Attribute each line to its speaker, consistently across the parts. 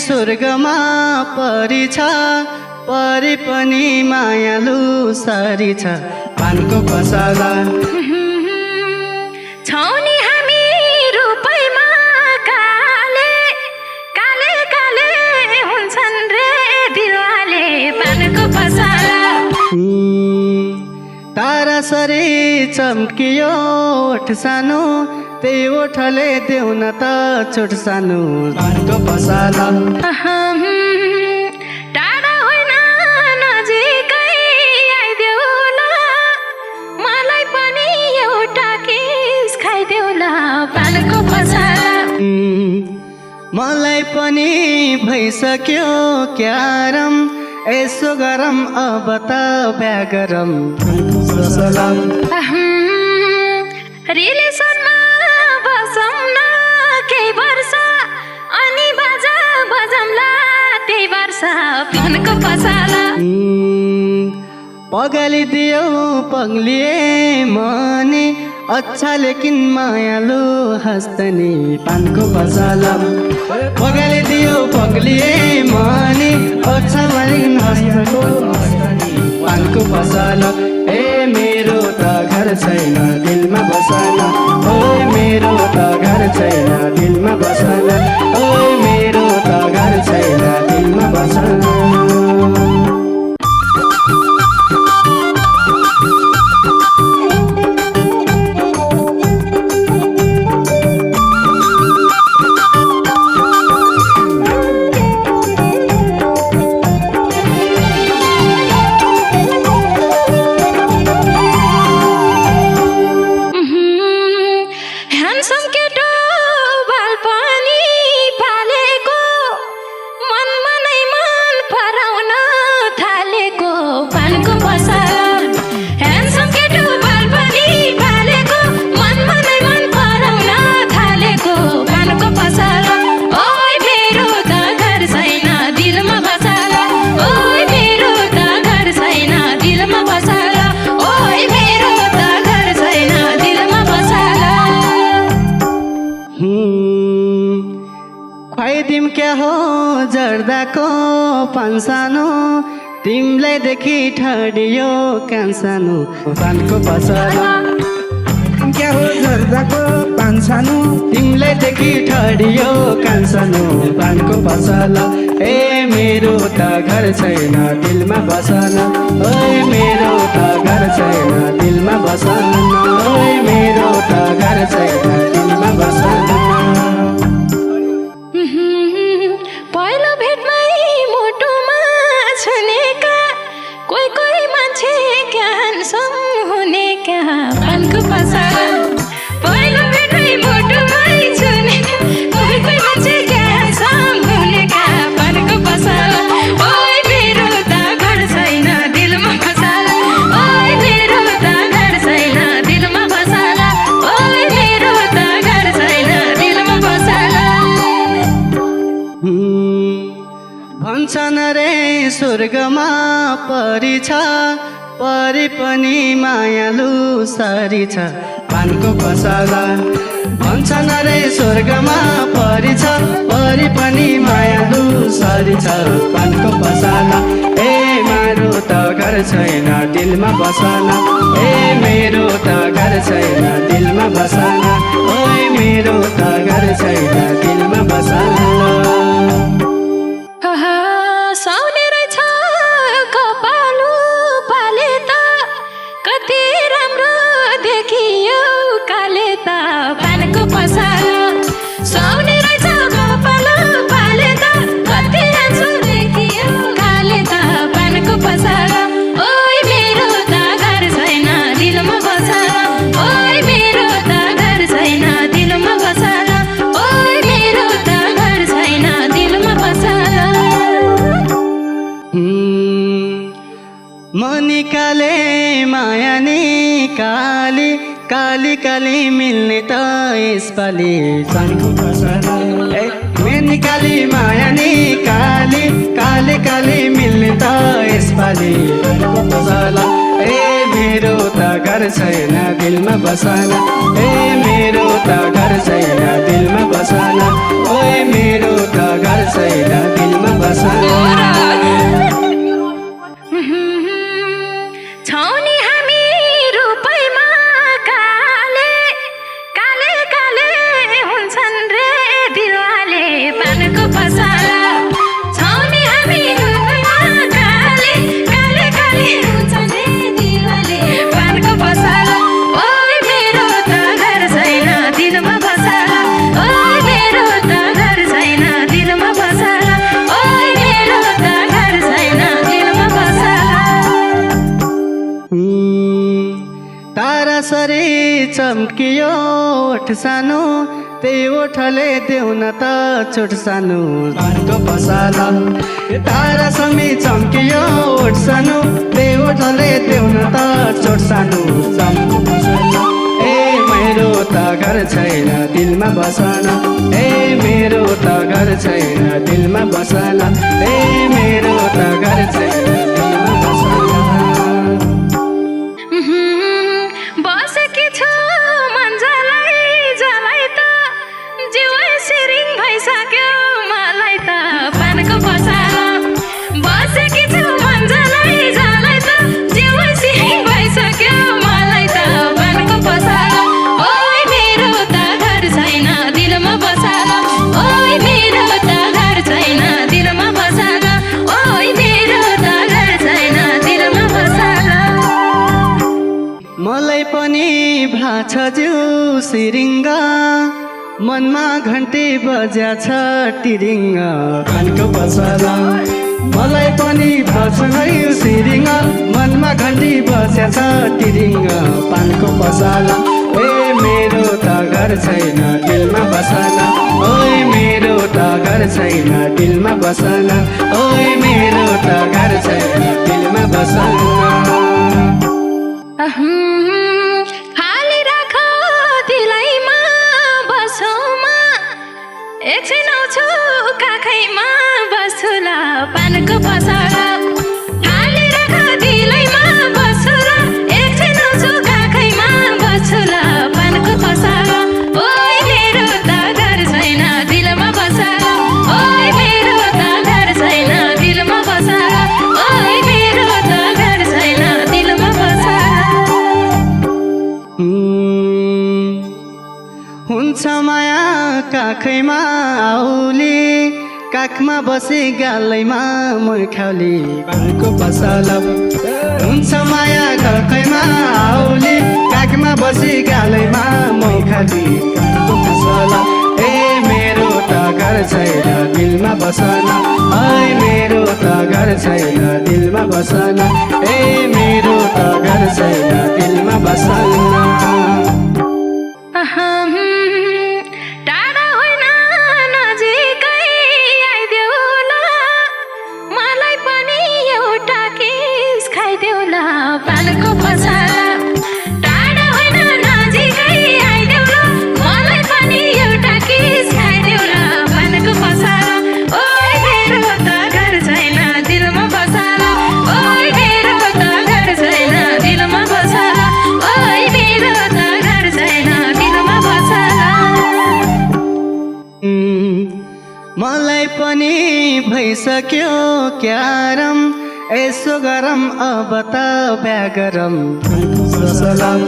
Speaker 1: स्वर्गमा परी छ, परी पनि मायालु सरी छ। पानको पसला
Speaker 2: छौनी हामी रूपैमा काले काले काले हुन्छन् रे दिलवाले। पानको पसला
Speaker 1: तारा सरी चम्कियो ओठ सानो, त्यही ओठले देऊ न त चोट सानो। पानको पसला
Speaker 2: टाढा होइन नजिकै आइदेऊ ल, मलाई पनि एउटा किस खाइदेऊ ल। पानको पसला
Speaker 1: मलाई पनि भइसक्यो क्यारम, यसो गरम अब त ब्या गरम।
Speaker 2: रिलेसनमा बसौँ न केही वर्ष, अनि बाजा बजाउँला त्यही वर्ष। पानको पसला
Speaker 1: पगालिदियो पग्लिए मनी, अच्छा लेकिन मायालु हस्तनी। पानको पसला पगालिदियो पग्लिए मनी, अच्छा लेकिन हस्तनी। पानको पसला ए मेरो त घर छैन दिलमा बसना, ओ मेरो त घर छैन दिलमा बसना, ओ मेरो त घर छैन दिलमा बसना।
Speaker 2: ह्यान्डसम केटो बाल पनि पालेको, मनमा नै मन पराउन थालेको। पानको पसला ह्यान्डसम केटो बाल पनि पालेको, मनमा नै मन पराउन थालेको। पानको पसला ओइ मेरो त घर छैन दिलमा बसला, ओइ मेरो त घर छैन दिलमा बसला, ओइ मेरो त घर छैन दिलमा बसला।
Speaker 1: खुवाइदिम क्या हो जर्दाको पान सानो, तिमीलाई देखि ठडियो कान सानो। पानको पसला क्या हो जर्दाको पान सानो, तिमीलाई देखि ठडियो कान सानो। पानको पसला ए मेरो त घर छैन दिलमा बसना, ओए मेरो त घर छैन दिलमा बसना, ओए मेरो त घर छैन दिलमा बसना।
Speaker 2: पहिलो भेटमै मुटुमा छुनेका कोही कोही मान्छे क्या ह्यान्डसम हुने क्या। पानको पसला पहिलो भेटमै मुटुमै छुनेका कोही कोही मान्छे क्या ह्यान्डसम हुने क्या। पानको पसला ओइ मेरो त घर छैन दिलमा बसला, ओइ मेरो त घर छैन दिलमा बसला, ओइ मेरो त घर छैन दिलमा बसला।
Speaker 1: भन्छन् रे स्वर्गमा परी छ, परी पनि मायालु सरी छ। पानको पसला भन्छन् रे स्वर्गमा परी छ, परी पनि मायालु सरी छ। पानको पसला ए मेरो त घर छैन दिलमा बसना, ए मेरो त घर छैन दिलमा बसना, ओए मेरो त घर छैन दिलमा बसना।
Speaker 2: साउने रहेछ कपालु पाले त, कति राम्रो देखियो काले त। पानको पसला साउने रहेछ कपालु पाले त, कति राम्रो देखियो काले त। पानको पसला ओइ मेरो त घर छैन दिलमा बसला, ओइ मेरो त घर छैन दिलमा बसला, ओइ मेरो त घर छैन दिलमा बसला।
Speaker 1: म निकाले माया निकाली, काली काली मिल्ने त यसपालि। पानको पसला मैं निकाली माया निकाली, काली काली मिल्ने त यसपालि। पानको पसला ए मेरो त घर घर छैन दिलमा बसन ए मेरो त घर छैन दिलमा बसन ओए मेरो त घर छैन दिलमा बसन
Speaker 2: छौनी हामी रूपैमा काले काले काले हुन्छन् रे दिलवाले पानको पसला छौनी हामी रूपैमा काले काले काले हुन्छन् रे दिलवाले पानको पसला ओए मेरो त घर छैन दिलमा बसला ओए मेरो त घर छैन दिलमा बसला ओए मेरो त घर छैन दिलमा बसला
Speaker 1: तारा सरी चम्कियो ओठ सानो त्यही ओठले देउन त चोट सानो पानको पसला तारा समी चम्कियो ओठ सानो त्यही ओठले देउन त चोट सानो पानको पसला ए मेरो त घर छैन दिलमा बसन ए मेरो त घर छैन दिलमा बसन ए मेरो त घर छैन दिलमा बसन
Speaker 2: बसेकी छु मन्जलाई जलाई त जिउ सिरिङ भइसक्यो मलाई त पानको पसला बसेकी छु मन्जलाई जलाई त जिउ सिरिङ भइसक्यो मलाई त पानको पसला ओए मेरो त घर छैन दिलमा बसला ओए मेरो त घर छैन दिलमा बसला ओए मेरो त घर छैन दिलमा बसला
Speaker 1: मलाई पनि भाछ जिउ सिरिङ्ग मनमा घन्टी बज्या छ टिरिङ्ग पानको पसला मलाई पनि भाछ जिउ सिरिङ्ग मनमा घन्टी बज्या छ टिरिङ्ग पानको पसला ए मेरो त घर छैन दिलमा बसला ओए मेरो त घर छैन दिलमा बसला ओए मेरो त घर छैन दिलमा बसला
Speaker 2: हालिराख दिलैमा बसौमा एकछिन आउँछु काखैमा बस्छु पानको पसला हालिराख दिलैमा बस्छु ल एकछिन आउँछु काखैमा बस्छु पानको पसला ओए मेरो त घर छैन दिलमा बसला ओए मेरो त घर छैन दिलमा बसला ओए मेरो त घर छैन दिलमा बसला
Speaker 1: हुन्छ माया काखैमा आउली काखमा बसी गालैमा मैखाली पानको पसला हुन्छ माया काखैमा आउली काखमा बसी गालैमा मैखाली पानको पसला ए मेरो त घर छैन दिलमा बसना ऐ मेरो त घर छैन दिलमा बसना ए मेरो त घर छैन दिलमा बसना
Speaker 2: टाढा होइन नजिकै आइदेऊला मलाई पनि एउटा किस खाइदेऊला पानको पसला टाढा होइन नजिकै आइदेऊला मलाई पनि एउटा किस खाइदेऊला पानको पसला ओए मेरो त घर छैन दिलमा बसला ओए मेरो त घर छैन दिलमा बसला ओए मेरो त घर छैन दिलमा बसला
Speaker 1: मलाई पनि भइसक्यो क्यारम यसो गरम अब त बिहा गरम सलाम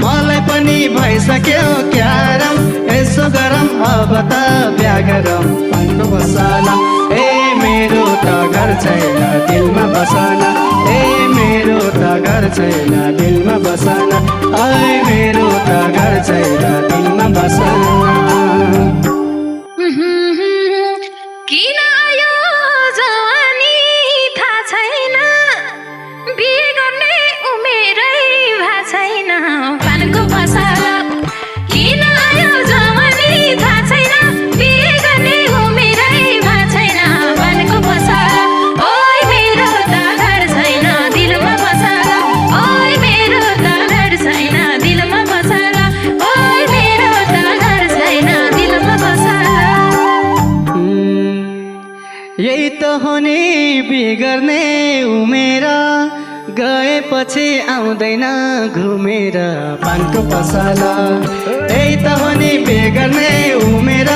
Speaker 1: मलाई पनि भइसक्यो क्यारम यसो गरम अब त बिहा गरम पानको पसला ए मेरो त घर छैन दिलमा बसना ए मेरो त घर छैन दिलमा बसना ऐ मेरो त घर छैन दिलमा बसना
Speaker 2: किन आयो जवानी थाहा छैन बिहे गर्ने उमेरै भा छैन पानको पसला किन आयो जवानी थाहा छैन बिहे गर्ने उमेरै भा छैन पानको पसला ओए मेरो त घर छैन दिलमा बसला ओए मेरो त घर छैन दिलमा बसला ओए मेरो त घर छैन दिलमा बसला
Speaker 1: यही त हो नि बिगर्ने उमेर गएपछि आउँदैन घुमेर पानको पसला यही त हो नि बेगर्ने उमेर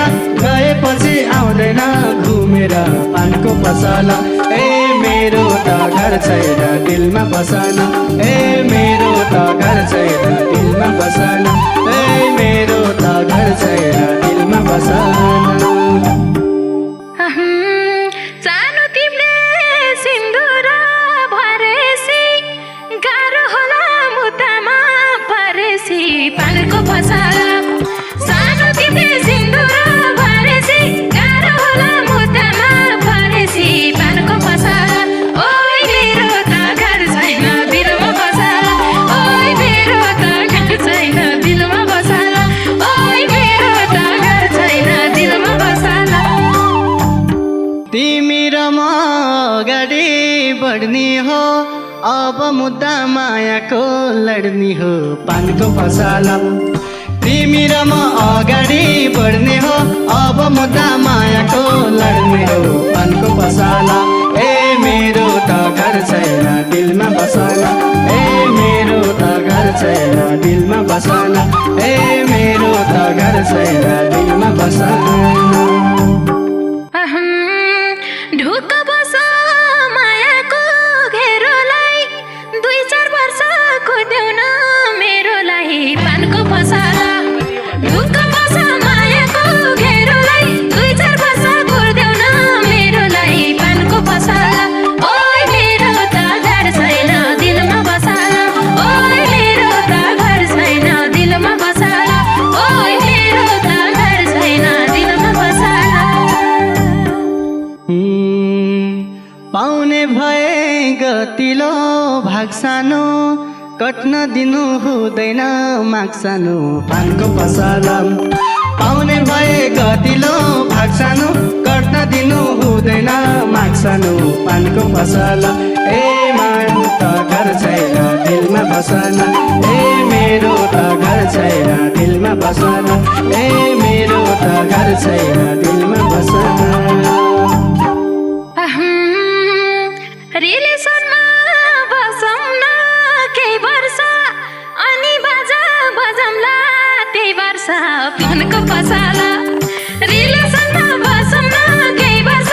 Speaker 1: गएपछि आउँदैन घुमेर पानको पसला ए मेरो त घर छैन दिलमा बसन ए मेरो त घर छैन दिलमा बसन ए मेरो त घर छैन दिलमा बसन
Speaker 2: सानो तिमीले सिन्दुर भरेसी गाह्रो होला मुद्दामा परेसी पानको पसला सानो तिमीले सिन्दुर भरेसी गाह्रो होला मुद्दामा परेसी पानको पसला ओइ मेरो त घर छैन दिलमा बसला ओइ मेरो त घर छैन दिलमा बसला ओइ मेरो त घर छैन दिलमा बसला
Speaker 1: तिमी र म अगाडि बढ्ने हो अब मुद्दा मायाको लड्ने हो पानको पसला तिमी र म अगाडि बढ्ने हो अब मुद्दा मायाको लड्ने हो पानको पसला ए मेरो त घर छैन दिलमा बसला ए मेरो त घर छैन दिलमा बसला ए मेरो त घर छैन दिलमा बसला
Speaker 2: ढुक्क बस मायाको घेरोलाई 2-4 वर्ष कुद्यौ न मेरोलाई पानको पसला ढुक्क बस मायाको घेरोलाई 2-4 वर्ष कुद्यौ न मेरोलाई पानको पसला ओइ मेरो त घर छैन दिलमा बसला ओइ मेरो त घर छैन दिलमा बसला ओइ मेरो त घर छैन दिलमा बसला
Speaker 1: पाउने भए गतिलो भाग्सानो कट्न दिनु हुँदैन माग्सानो पानको पसला पाउने भए गतिलो भाग्सानो कट्न दिनु हुँदैन माग्सानो पानको पसला ए मेरो त घर छैन दिलमा बसना ए मेरो त घर छैन दिलमा बसना ए मेरो त घर छैन दिलमा बसना
Speaker 2: रिलेसनमा बसौँ न केही वर्ष अनि बाजा बजाउँला त्यही वर्ष पानको पसला रिलेसनमा बसौँ न केही वर्ष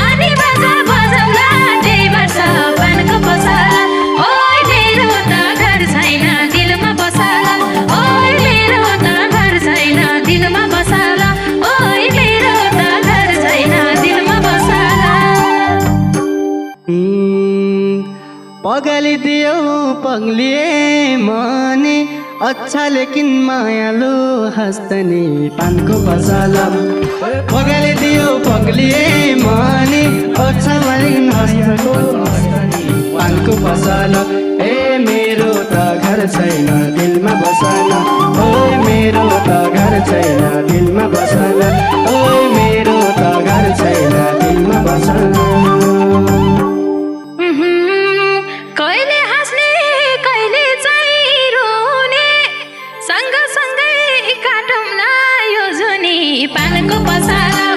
Speaker 2: अनि बाजा बजाउँला त्यही वर्ष पानको पसला ओइ मेरो त घर छैन दिलमा बसला ओइ मेरो त घर छैन दिलमा बसला ओइ मेरो त घर छैन दिलमा बसला
Speaker 1: पगलिदियो पग्लिए मने अच्छा लेकिन मायालु हस्तनी पानको पसला पगलिदियो पग्लिए मने अच्छा लेकिन हस्तनी पानको पसला ए मेरो त घर छैन दिलमा बसला ओइ मेरो त घर छैन दिलमा बसला ओइ मेरो त घर छैन दिलमा बसला
Speaker 2: कहिले हाँस्ने कहिले चाहिँ रोने सँगसँगै काटौँला यो जुनी पानको पसला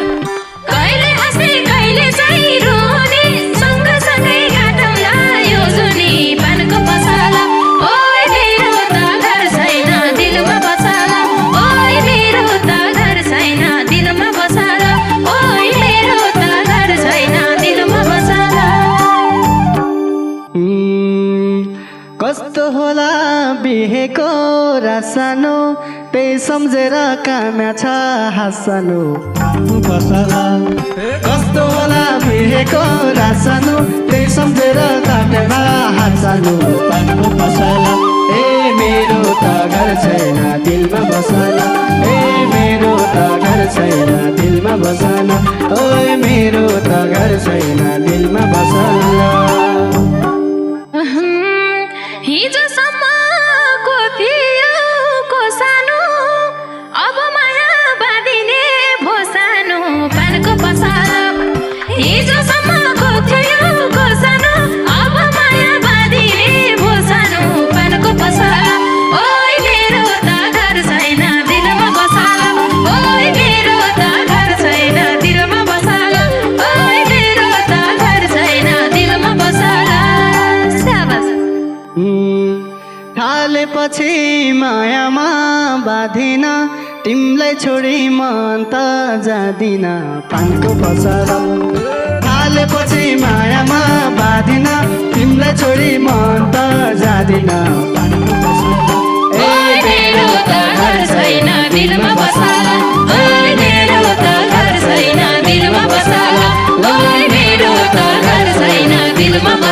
Speaker 2: कहिले हाँस्ने कहिले चाहिँ रोने सँगसँगै काटौँला यो जुनी पानको पसला ओइ मेरो त घर छैन दिलमा बसला ओइ मेरो त घर छैन दिलमा बसला ओइ मेरो त घर छैन दिलमा बसला
Speaker 1: कस्तो होला बिहेको रासानो त्यही सम्झेर काम्या छ हाँसानो पसला कस्तो होला बिहेको रासानो त्यही सम्झेर काम्या हाँसानो पानको पसला ए मेरो त घर छैन दिलमा बसला ए मेरो त घर छैन दिलमा बसला ओइ मेरो त घर छैन दिलमा बसला
Speaker 2: हिजोसम्मको थियो को सानो अब माया बाँधिने भो सानो पानको पसला हिजोसम्मको थियो को सानो अब माया बाँधिने भो सानो पानको पसला ओइ मेरो त घर छैन दिलमा बसला ओइ मेरो त घर छैन दिलमा बसला ओइ मेरो त घर छैन दिलमा
Speaker 1: थालेपछि मायामा बाँधिन तिमीलाई छोडी मन त जाँदिन पानको पसला थालेपछि मायामा बाँधिन तिमीलाई छोडी मन त जाँदिन पानको पसला
Speaker 2: ओइ मेरो त घर छैन दिलमा बसाला ओइ मेरो त घर छैन दिलमा बसाला ओइ मेरो त घर छैन दिलमा